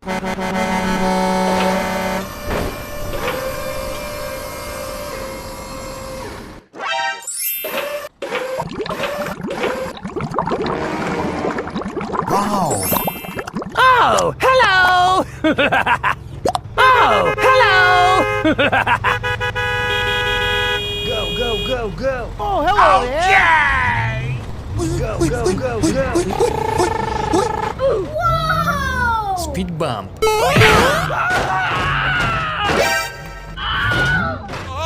Wow! Oh, hello! Oh, hello! Go, go, go, go! Oh, hello there! Go, go, go, go! Whoa! Speed bump.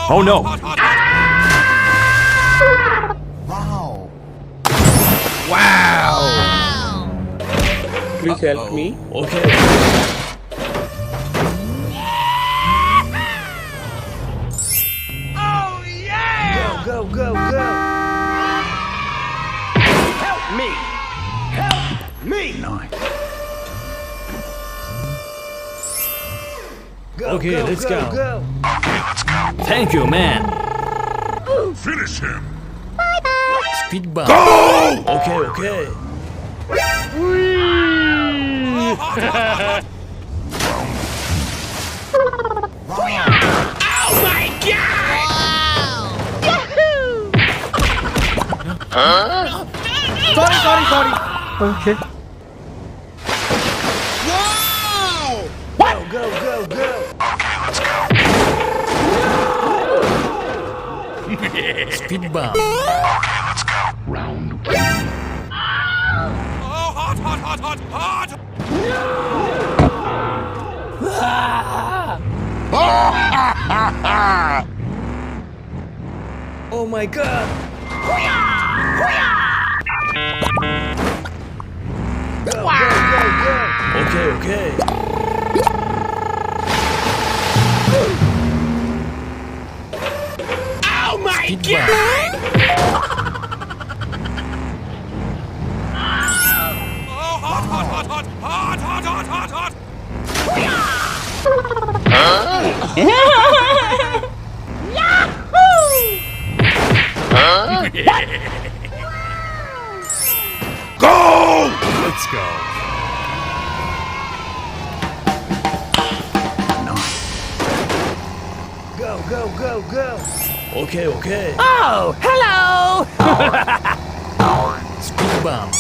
Oh no! Wow! Wow! Please help me. Okay. Go, go, go! Help me! Help me! Nice. Go, Okay, go, let's go, go. go! Thank you, man. Finish him! Speed bump. Go! Okay, okay. Oh my god! Yahoo! Sorry. Okay. Go, go, go, go! Speed bump. Oh my god! Go, go, go, go! Okay, okay. Oh my Speed god! bump. Go! Let's go. Go, go, go, go! Okay, okay. Oh, hello! Speed bump.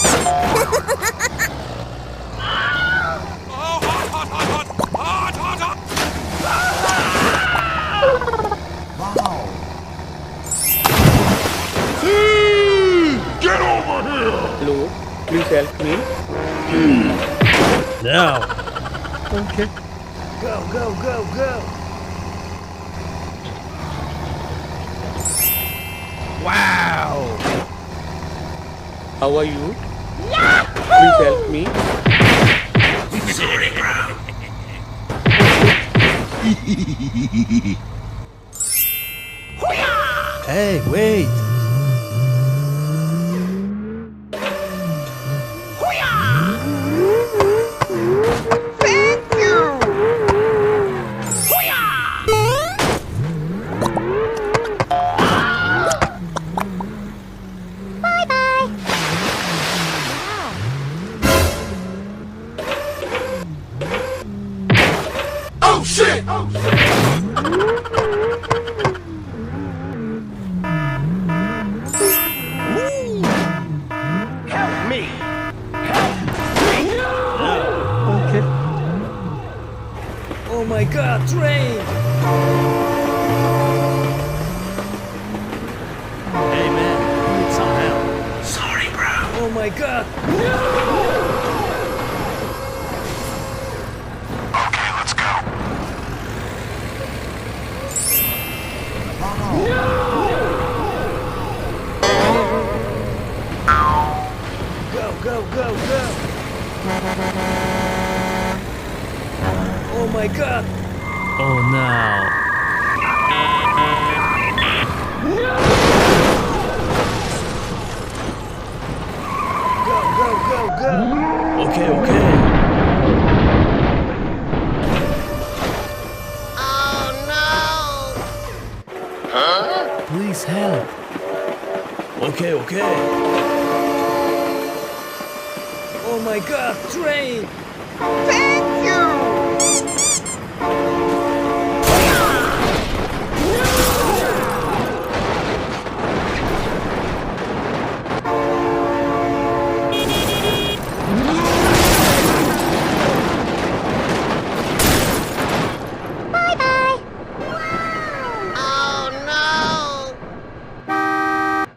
Wow! Get over here! Hello. Please help me. Now. Okay. Go, go, go, go! Wow. How are you? Please help me. Sorry, bro. Hey, wait. Oh shit! Help me! Okay. Oh my god, train! Hey, man. Need some help. Sorry, bro. Oh my god! Okay, let's go. Go, go, go, go! Oh my god! Oh, no. Go, go, go, go! Okay, okay. Please help. Okay, okay. Oh my god, train!